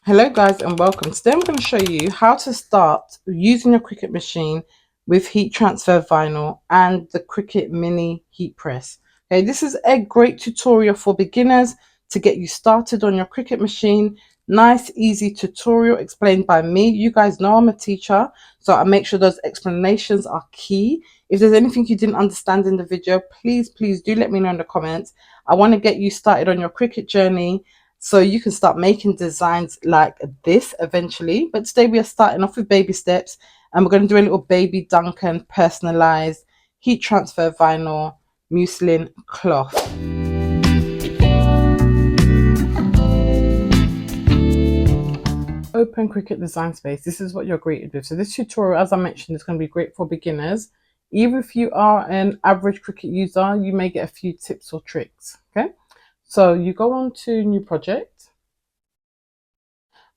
Hello guys and welcome. Today I'm going to show you how to start using your Cricut machine with heat transfer vinyl and the Cricut Mini Heat Press. Okay, this is a great tutorial for beginners to get you started on your Cricut machine. Nice, easy tutorial explained by me. You guys know I'm a teacher, so I make sure those explanations are key. If there's anything you didn't understand in the video, please do let me know in the comments. I want to get you started on your Cricut journey, so you can start making designs like this eventually. But today we are starting off with baby steps, and we're going to do a little baby Duncan personalized heat transfer vinyl muslin cloth. Open Cricut Design Space. This is what you're greeted with. So this tutorial, as I mentioned, is going to be great for beginners. Even if you are an average Cricut user, you may get a few tips or tricks. Okay, so you go on to new project,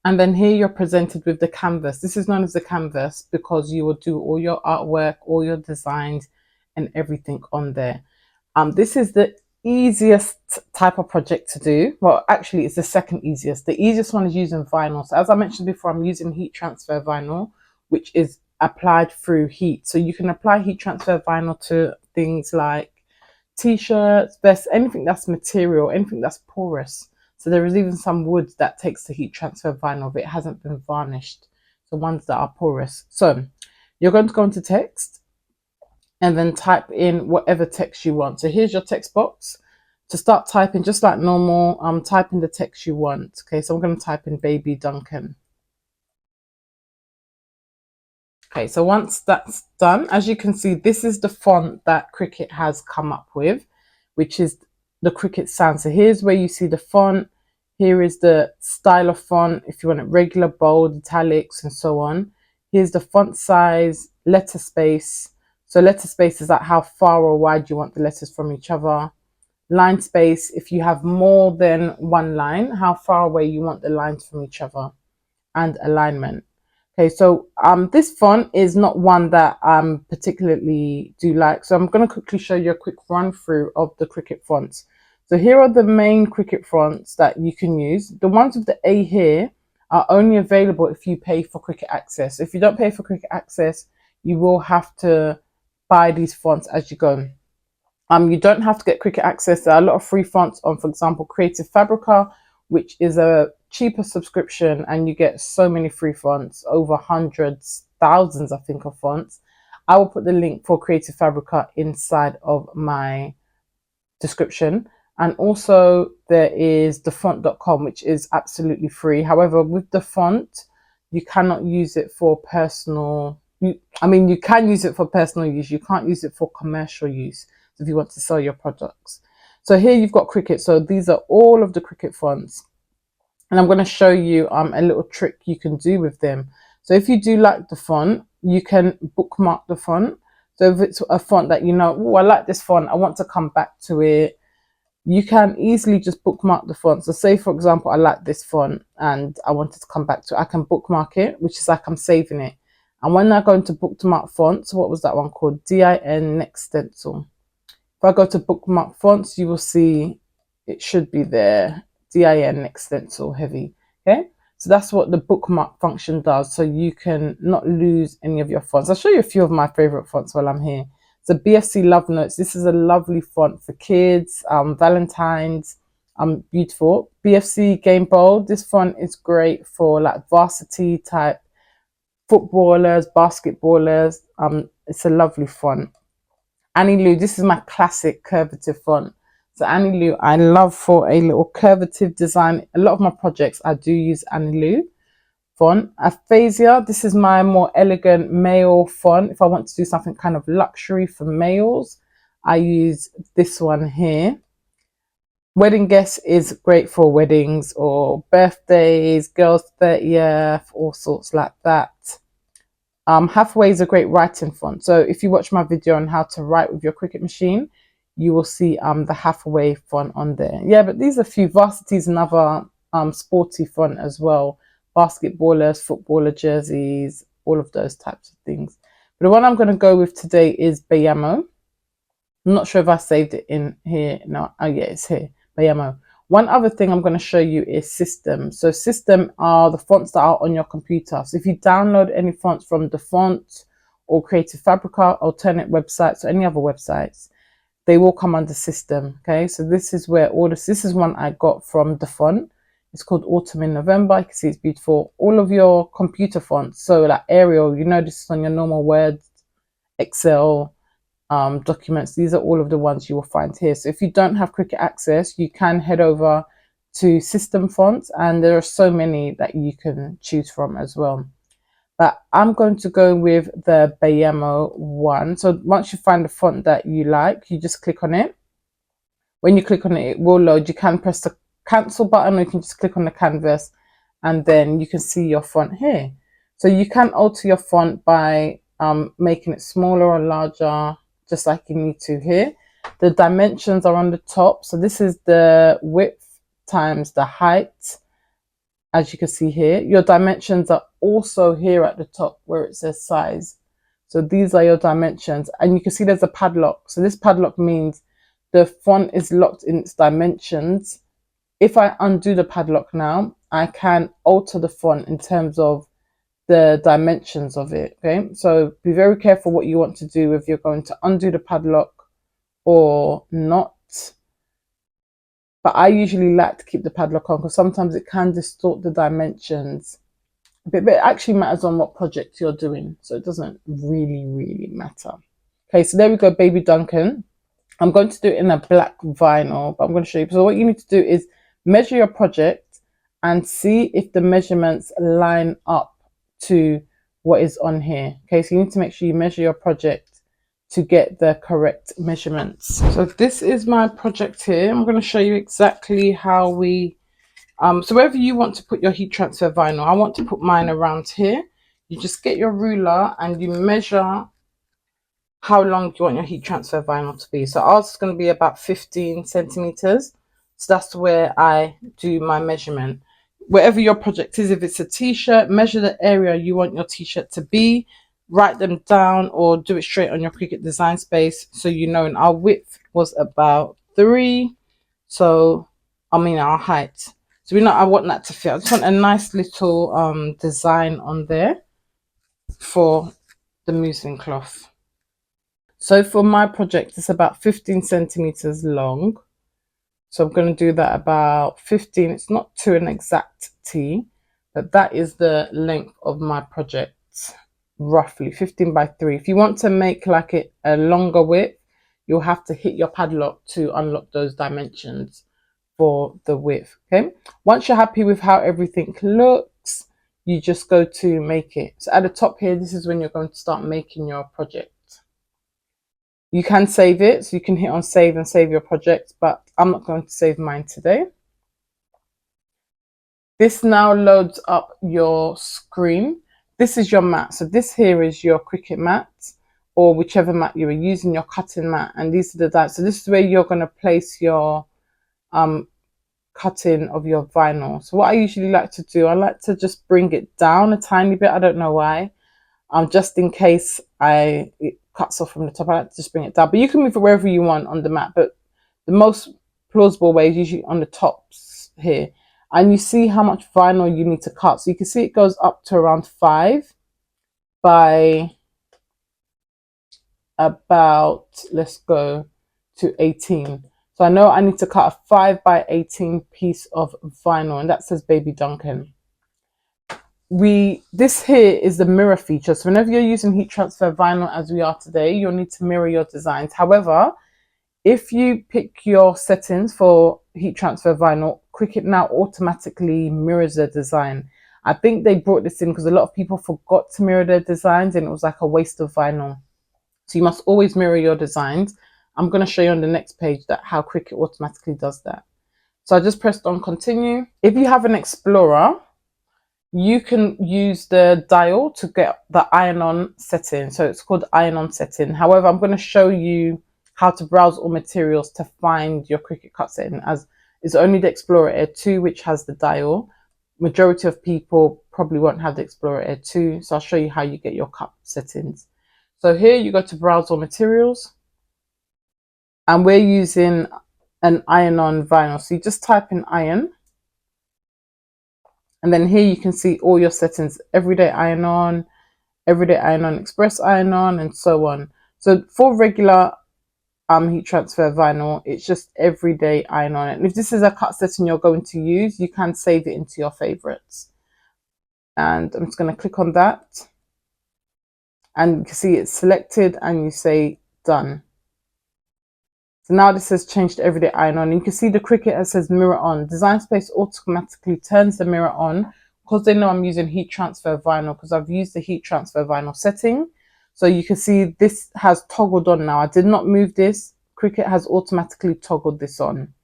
and then here you're presented with the canvas. This is known as the canvas because you will do all your artwork, all your designs and everything on there. This is the easiest type of project to do. Well, actually it's the second easiest. The easiest one is using vinyl. So as I mentioned before, I'm using heat transfer vinyl, which is applied through heat. So you can apply heat transfer vinyl to things like t-shirts, vests, anything that's material, anything that's porous. So there is even some wood that takes the heat transfer vinyl, but it hasn't been varnished. So ones that are porous. So you're going to go into text and then type in whatever text you want. So here's your text box. To start typing, just like normal, type in the text you want. Okay, so I'm going to type in baby Duncan. Okay, so once that's done, as you can see, this is the font that Cricut has come up with, which is the Cricut sound. So here's where you see the font. Here is the style of font, if you want it regular, bold, italics, and so on. Here's the font size, letter space. So letter space is like how far or wide you want the letters from each other. Line space, if you have more than one line, how far away you want the lines from each other. And alignment. Okay, so this font is not one that I particularly do like. So I'm going to quickly show you a quick run through of the Cricut fonts. So here are the main Cricut fonts that you can use. The ones with the A here are only available if you pay for Cricut Access. If you don't pay for Cricut Access, you will have to buy these fonts as you go. You don't have to get Cricut Access. There are a lot of free fonts on, for example, Creative Fabrica, which is a cheaper subscription, and you get so many free fonts, over hundreds, thousands, I think, of fonts. I will put the link for Creative Fabrica inside of my description. And also there is thefont.com, which is absolutely free. However, with the font, you cannot use it for personal. You can use it for personal use. You can't use it for commercial use if you want to sell your products. So here you've got Cricut. So these are all of the Cricut fonts. And I'm going to show you a little trick you can do with them. So if you do like the font, you can bookmark the font. So if it's a font that you know, oh, I like this font, I want to come back to it, you can easily just bookmark the font. So say, for example, I like this font and I wanted to come back to it, I can bookmark it, which is like I'm saving it. And when I go into bookmark fonts, what was that one called? DIN Next Stencil. If I go to bookmark fonts, you will see it should be there. DIN Next Stencil Heavy. Okay, so that's what the bookmark function does, so you can not lose any of your fonts. I'll show you a few of my favorite fonts while I'm here. So BFC Love Notes. This is a lovely font for kids, Valentine's, beautiful. BFC Game Bold. This font is great for like varsity type footballers, basketballers. It's a lovely font. Annie Lou. This is my classic curvative font. So Annie Lou, I love for a little curvative design. A lot of my projects, I do use Annie Lou font. Aphasia, this is my more elegant male font. If I want to do something kind of luxury for males, I use this one here. Wedding Guest is great for weddings or birthdays, girls' 30th, all sorts like that. Halfway is a great writing font. So if you watch my video on how to write with your Cricut machine, you will see the Halfway font on there. Yeah, but these are a few. Varsity is another sporty font as well. Basketballers, footballer jerseys, all of those types of things. But the one I'm going to go with today is Bayamo. I'm not sure if I saved it in here. No, oh yeah, it's here. Bayamo. One other thing I'm going to show you is System. So System are the fonts that are on your computer. So if you download any fonts from the font or Creative Fabrica, alternate websites, or any other websites, they will come under System. Okay, so this is where all this is one I got from the font. It's called Autumn in November. You can see it's beautiful. All of your computer fonts, so like Arial, you know, this is on your normal Word, Excel, documents. These are all of the ones you will find here. So if you don't have Cricut access, you can head over to System Fonts, and there are so many that you can choose from as well. But I'm going to go with the Bayamo one. So once you find the font that you like, you just click on it. When you click on it, it will load. You can press the cancel button, or you can just click on the canvas, and then you can see your font here. So you can alter your font by making it smaller or larger, just like you need to here. The dimensions are on the top. So this is the width times the height. As you can see here, your dimensions are also here at the top where it says size. So these are your dimensions, and you can see there's a padlock. So this padlock means the font is locked in its dimensions. If I undo the padlock now, I can alter the font in terms of the dimensions of it. Okay, so be very careful what you want to do if you're going to undo the padlock or not. But I usually like to keep the padlock on because sometimes it can distort the dimensions. But it actually matters on what project you're doing. So it doesn't really matter. Okay, so there we go, Baby Duncan. I'm going to do it in a black vinyl, but I'm going to show you. So what you need to do is measure your project and see if the measurements line up to what is on here. Okay, so you need to make sure you measure your project to get the correct measurements. So this is my project here. I'm going to show you exactly how we so wherever you want to put your heat transfer vinyl, I want to put mine around here. You just get your ruler and you measure how long you want your heat transfer vinyl to be. So ours is going to be about 15 centimeters. So that's where I do my measurement. Wherever your project is, if it's a t-shirt, measure the area you want your t-shirt to be, write them down, or do it straight on your Cricut Design Space so you know. And our width was about 3, so our height. So we know I want that to fit. I just want a nice little design on there for the muslin cloth. So for my project, it's about 15 centimeters long. So I'm going to do that about 15. It's not to an exact T, but that is the length of my project, roughly 15 by 3. If you want to make like it a longer width, you'll have to hit your padlock to unlock those dimensions for the width. Okay, once you're happy with how everything looks, you just go to make it. So at the top here, this is when you're going to start making your project. You can save it, so you can hit on save and save your project, but I'm not going to save mine today. This now loads up your screen. This is your mat. So this here is your Cricut mat, or whichever mat you were using, your cutting mat. And these are the dies. So this is where you're going to place your cutting of your vinyl. So what I usually like to do, I like to just bring it down a tiny bit. I don't know why. Just in case it cuts off from the top, I like to just bring it down. But you can move it wherever you want on the mat. But the most plausible way is usually on the tops here. And you see how much vinyl you need to cut. So you can see it goes up to around 5 by about, let's go to 18. So I know I need to cut a 5 by 18 piece of vinyl, and that says Baby Duncan. This here is the mirror feature. So whenever you're using heat transfer vinyl as we are today, you'll need to mirror your designs. However, if you pick your settings for heat transfer vinyl, Cricut now automatically mirrors the design. I think they brought this in because a lot of people forgot to mirror their designs and it was like a waste of vinyl. So you must always mirror your designs. I'm going to show you on the next page how Cricut automatically does that. So I just pressed on continue. If you have an Explorer, you can use the dial to get the iron-on setting. So it's called iron-on setting. However, I'm going to show you how to browse all materials to find your Cricut cut setting, as it's only the Explorer Air 2 which has the dial. Majority of people probably won't have the Explorer Air 2, so I'll show you how you get your cut settings. So here you go to browse all materials, and we're using an iron-on vinyl. So you just type in iron, and then here you can see all your settings: everyday iron-on, everyday iron-on, express iron-on, and so on. So for regular heat transfer vinyl, it's just everyday iron-on. And if this is a cut setting you're going to use, you can save it into your favorites. And I'm just going to click on that, and you can see it's selected, and you say done. So now this has changed to everyday iron-on. You can see the Cricut that says mirror on. Design Space automatically turns the mirror on because they know I'm using heat transfer vinyl, because I've used the heat transfer vinyl setting. So you can see this has toggled on now. I did not move this. Cricut has automatically toggled this on.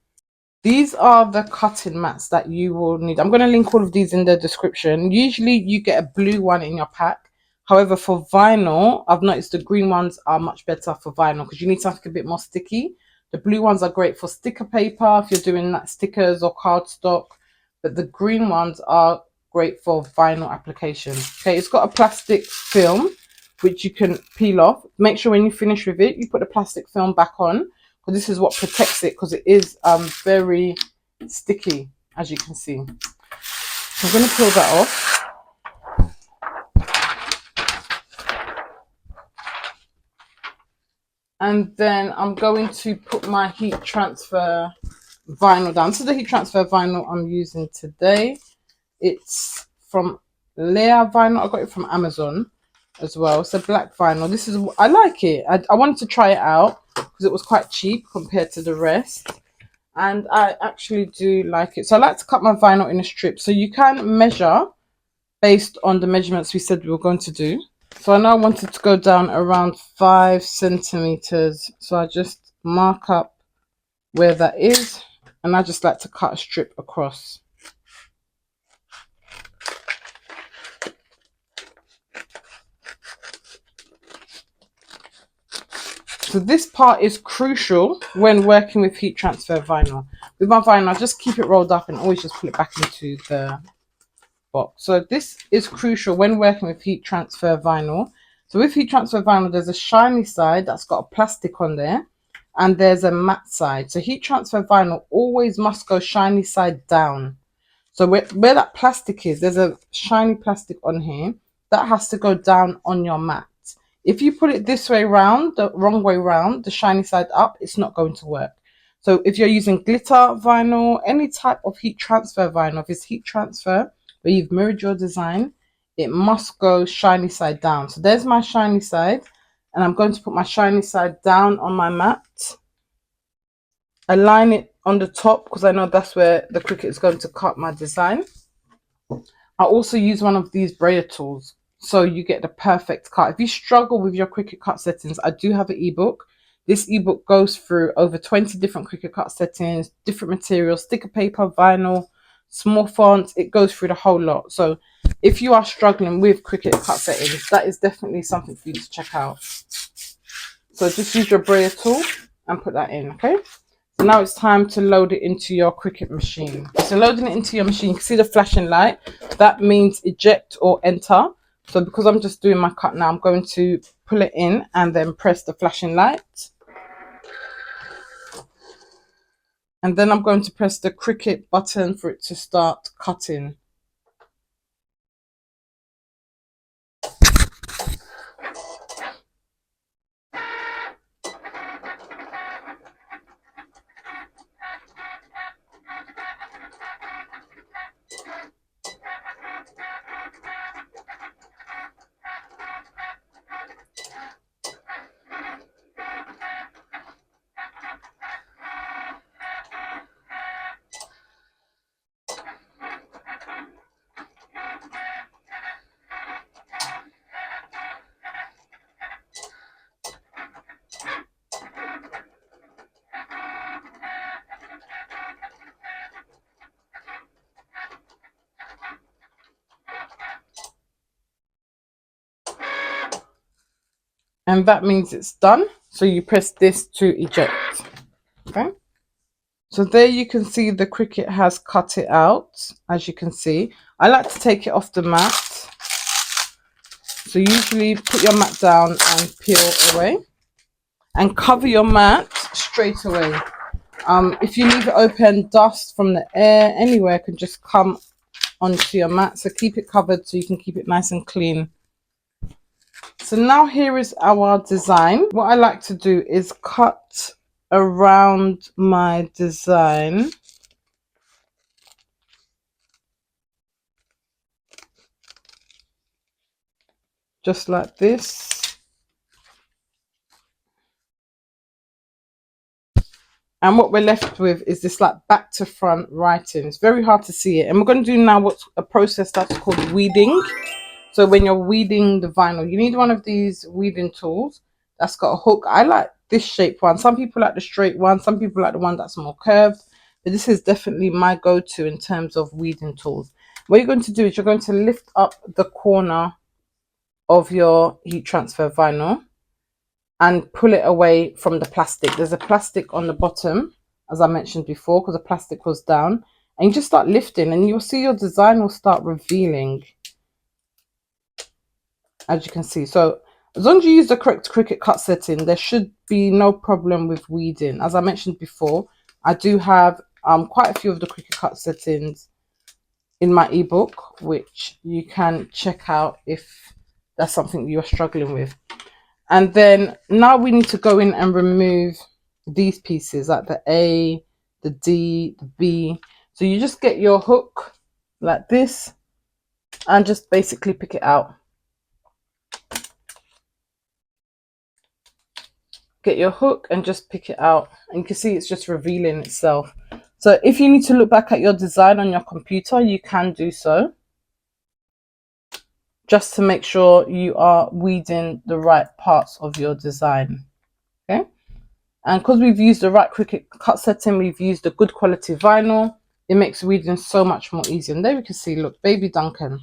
These are the cutting mats that you will need. I'm going to link all of these in the description. Usually you get a blue one in your pack. However, for vinyl, I've noticed the green ones are much better for vinyl because you need something a bit more sticky. The blue ones are great for sticker paper if you're doing like stickers or cardstock, but the green ones are great for vinyl application. Okay, it's got a plastic film which you can peel off. Make sure when you finish with it, you put the plastic film back on, because this is what protects it, because it is very sticky, as you can see. So I'm going to peel that off. And then I'm going to put my heat transfer vinyl down. So the heat transfer vinyl I'm using today, it's from Layer Vinyl. I got it from Amazon as well. It's a black vinyl. This is, I like it. I wanted to try it out because it was quite cheap compared to the rest, and I actually do like it. So I like to cut my vinyl in a strip, so you can measure based on the measurements we said we were going to do. So I know I wanted to go down around 5 centimeters. So I just mark up where that is, and I just like to cut a strip across. So this part is crucial when working with heat transfer vinyl. With my vinyl, I just keep it rolled up and always just put it back into the box. So this is crucial when working with heat transfer vinyl. So with heat transfer vinyl, there's a shiny side that's got a plastic on there, and there's a matte side. So heat transfer vinyl always must go shiny side down. So where that plastic is, there's a shiny plastic on here that has to go down on your mat. If you put it this way round, the wrong way round, the shiny side up, it's not going to work. So if you're using glitter vinyl, any type of heat transfer vinyl, if it's heat transfer where you've mirrored your design, it must go shiny side down. So there's my shiny side, and I'm going to put my shiny side down on my mat. Align it on the top because I know that's where the Cricut is going to cut my design. I also use one of these brayer tools, so you get the perfect cut. If you struggle with your Cricut cut settings, I do have an ebook. This ebook goes through over 20 different Cricut cut settings, different materials, sticker paper, vinyl, small fonts. It goes through the whole lot. So if you are struggling with Cricut cut settings, that is definitely something for you to check out. So just use your brayer tool and put that in, okay? So now it's time to load it into your Cricut machine. So loading it into your machine, you can see the flashing light. That means eject or enter. So because I'm just doing my cut now, I'm going to pull it in and then press the flashing light. And then I'm going to press the Cricut button for it to start cutting. And that means it's done. So you press this to eject. Okay. So there you can see the Cricut has cut it out, as you can see. I like to take it off the mat. So usually put your mat down and peel away. And cover your mat straight away. If you leave it open, dust from the air anywhere can just come onto your mat, so keep it covered so you can keep it nice and clean. So now here is our design. What I like to do is cut around my design, just like this. And what we're left with is this like back to front writing. It's very hard to see it. And we're going to do now what's a process that's called weeding. So when you're weeding the vinyl, you need one of these weeding tools that's got a hook. I like this shape one. Some people like the straight one. Some people like the one that's more curved. But this is definitely my go-to in terms of weeding tools. What you're going to do is you're going to lift up the corner of your heat transfer vinyl and pull it away from the plastic. There's a plastic on the bottom, as I mentioned before, because the plastic was down. And you just start lifting and you'll see your design will start revealing, as you can see. So as long as you use the correct Cricut cut setting, there should be no problem with weeding. As I mentioned before, I do have quite a few of the Cricut cut settings in my ebook, which you can check out if that's something you're struggling with. And then now we need to go in and remove these pieces, like the A, the D, the B. So you just get your hook like this and just basically pick it out. Get your hook and just pick it out. And you can see it's just revealing itself. So if you need to look back at your design on your computer, you can do so, just to make sure you are weeding the right parts of your design. Okay. And because we've used the right Cricut cut setting, we've used a good quality vinyl, it makes weeding so much more easy. And there we can see, look, baby Duncan.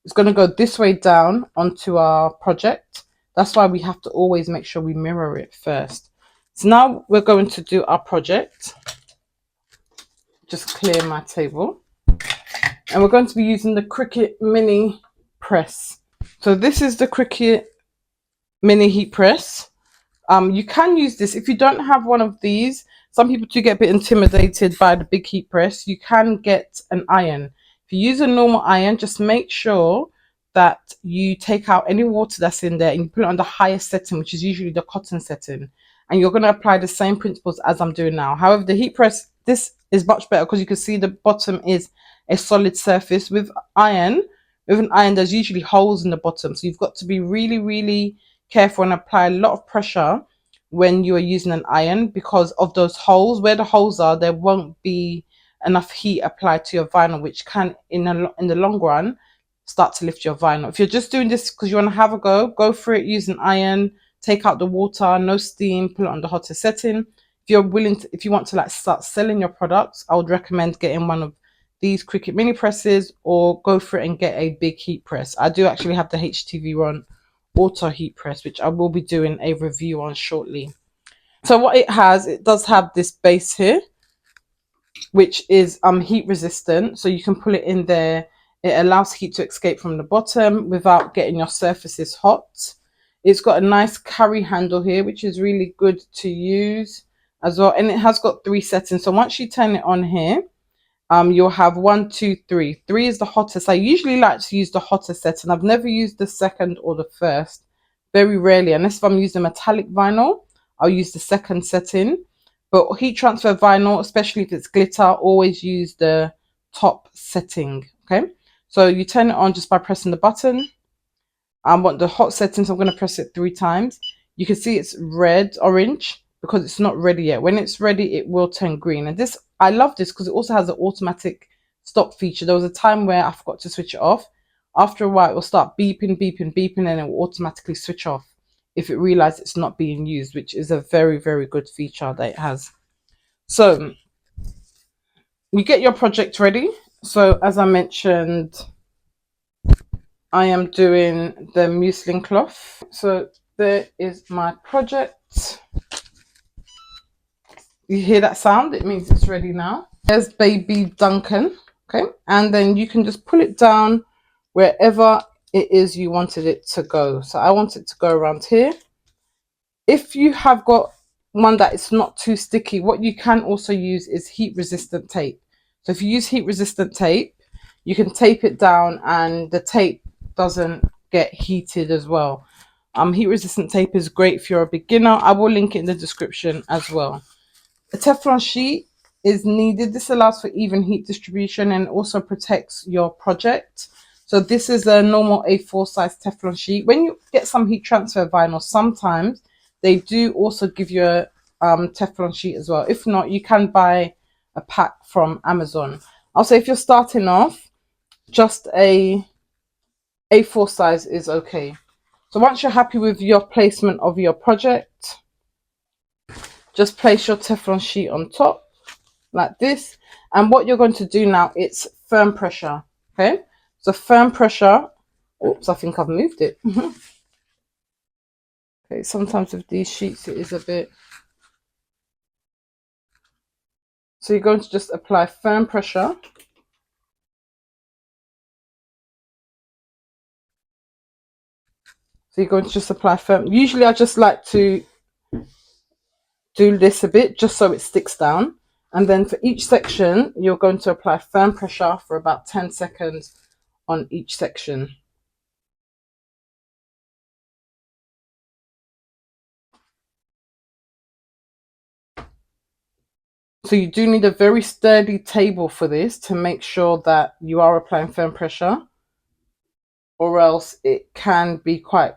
It's going to go this way down onto our project. That's why we have to always make sure we mirror it first. So now we're going to do our project. Just clear my table. And we're going to be using the Cricut Mini Press. So this is the Cricut Mini Heat Press. You can use this if you don't have one of these. Some people do get a bit intimidated by the big heat press. You can get an iron. If you use a normal iron, just make sure that you take out any water that's in there and you put it on the highest setting, which is usually the cotton setting. And you're going to apply the same principles as I'm doing now. However, the heat press, this is much better because you can see the bottom is a solid surface. With an iron, there's usually holes in the bottom. So you've got to be really, really careful and apply a lot of pressure when you are using an iron, because of those holes. Where the holes are, there won't be enough heat applied to your vinyl, which can in the long run start to lift your vinyl. If you're just doing this because you want to have a go for it. Use an iron, take out the water, no steam, put it on the hottest setting. If you want to like start selling your products, I would recommend getting one of these Cricut mini presses, or go for it and get a big heat press. I do actually have the HTV1 auto heat press, which I will be doing a review on shortly. So what it does have this base here, which is heat resistant, so you can pull it in there. It allows heat to escape from the bottom without getting your surfaces hot. It's got a nice carry handle here, which is really good to use as well, and it has got 3 settings. So once you turn it on here, you'll have 1, 2, 3. 3 is the hottest. I usually like to use the hottest setting. I've never used the second or the first. Very rarely, unless if I'm using metallic vinyl, I'll use the second setting. But heat transfer vinyl, especially if it's glitter, always use the top setting. Okay, so you turn it on just by pressing the button. I want the hot setting, so I'm going to press it 3 times. You can see it's red, orange, because it's not ready yet. When it's ready, it will turn green. And this, I love this because it also has an automatic stop feature. There was a time where I forgot to switch it off. After a while, it will start beeping, beeping, beeping, and it will automatically switch off if it realizes it's not being used, which is a very, very good feature that it has. So you get your project ready. So as I mentioned, I am doing the muslin cloth. So there is my project. You hear that sound? It means it's ready now. There's baby Duncan. Okay, and then you can just pull it down wherever it is you wanted it to go. So I want it to go around here. If you have got one that is not too sticky, what you can also use is heat resistant tape. So if you use heat resistant tape, you can tape it down and the tape doesn't get heated as well. Heat resistant tape is great if you're a beginner. I will link it in the description as well. A Teflon sheet is needed. This allows for even heat distribution and also protects your project. So this is a normal A4 size Teflon sheet. When you get some heat transfer vinyl, sometimes they do also give you a Teflon sheet as well. If not, you can buy a pack from Amazon. I'll say if you're starting off, just a A4 size is okay. So once you're happy with your placement of your project, just place your Teflon sheet on top like this. And what you're going to do now, it's firm pressure. Okay, so firm pressure. Oops, I think I've moved it. Okay, sometimes with these sheets it is a bit. So you're going to just apply firm pressure. So you're going to just apply firm. Usually I just like to do this a bit just so it sticks down. And then for each section, you're going to apply firm pressure for about 10 seconds on each section. So you do need a very sturdy table for this to make sure that you are applying firm pressure, or else it can be quite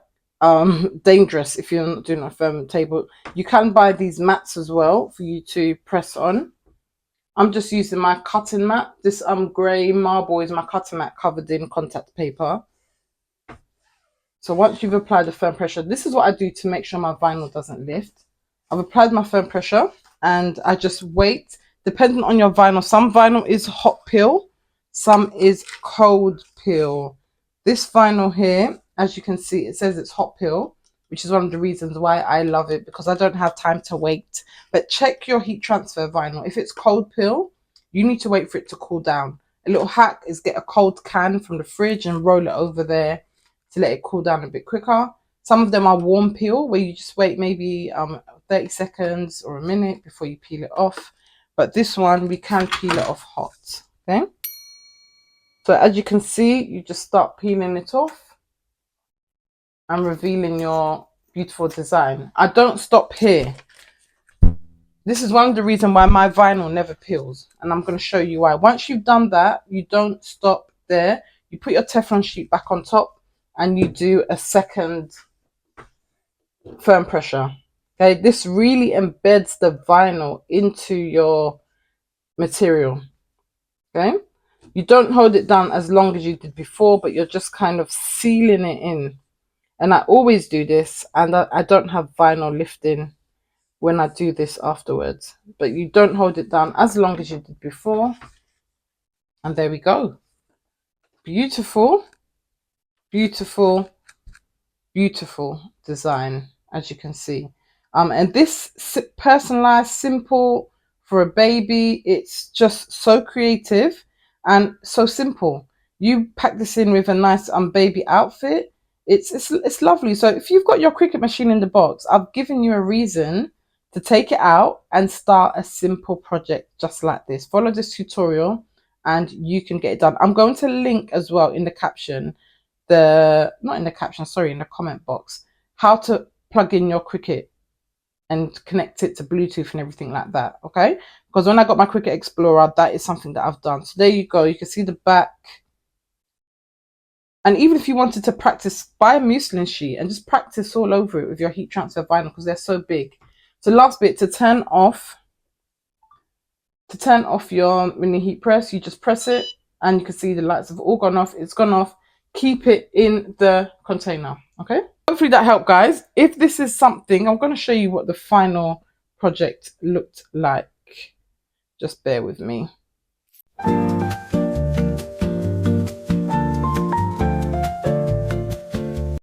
dangerous if you're not doing a firm table. You can buy these mats as well for you to press on. I'm just using my cutting mat. This grey marble is my cutting mat covered in contact paper. So once you've applied the firm pressure, this is what I do to make sure my vinyl doesn't lift. I've applied my firm pressure and I just wait. Depending on your vinyl, some vinyl is hot peel, some is cold peel. This vinyl here, as you can see, it says it's hot peel, which is one of the reasons why I love it, because I don't have time to wait. But check your heat transfer vinyl. If it's cold peel, you need to wait for it to cool down. A little hack is get a cold can from the fridge and roll it over there to let it cool down a bit quicker. Some of them are warm peel, where you just wait maybe 30 seconds or a minute before you peel it off. But this one, we can peel it off hot. Okay, so as you can see, you just start peeling it off and revealing your beautiful design. I don't stop here. This is one of the reasons why my vinyl never peels, and I'm going to show you why. Once you've done that, you don't stop there. You put your Teflon sheet back on top and you do a second firm pressure. Okay, this really embeds the vinyl into your material. Okay, you don't hold it down as long as you did before, but you're just kind of sealing it in. And I always do this, and I don't have vinyl lifting when I do this afterwards. But you don't hold it down as long as you did before. And there we go. Beautiful, beautiful, beautiful design, as you can see. And this personalized, simple for a baby, it's just so creative and so simple. You pack this in with a nice baby outfit, it's lovely. So if you've got your Cricut machine in the box, I've given you a reason to take it out and start a simple project just like this. Follow this tutorial and you can get it done. I'm going to link as well in the caption, not in the caption, sorry, in the comment box, how to plug in your Cricut and connect it to Bluetooth and everything like that. Okay, because when I got my Cricut Explorer, that is something that I've done. So there you go, you can see the back. And even if you wanted to practice, buy a muslin sheet and just practice all over it with your heat transfer vinyl, because they're so big. So last bit, to turn off your mini heat press, you just press it and you can see the lights have all gone off. It's gone off. Keep it in the container. Okay, hopefully that helped, guys. If this is something, I'm going to show you what the final project looked like. Just bear with me.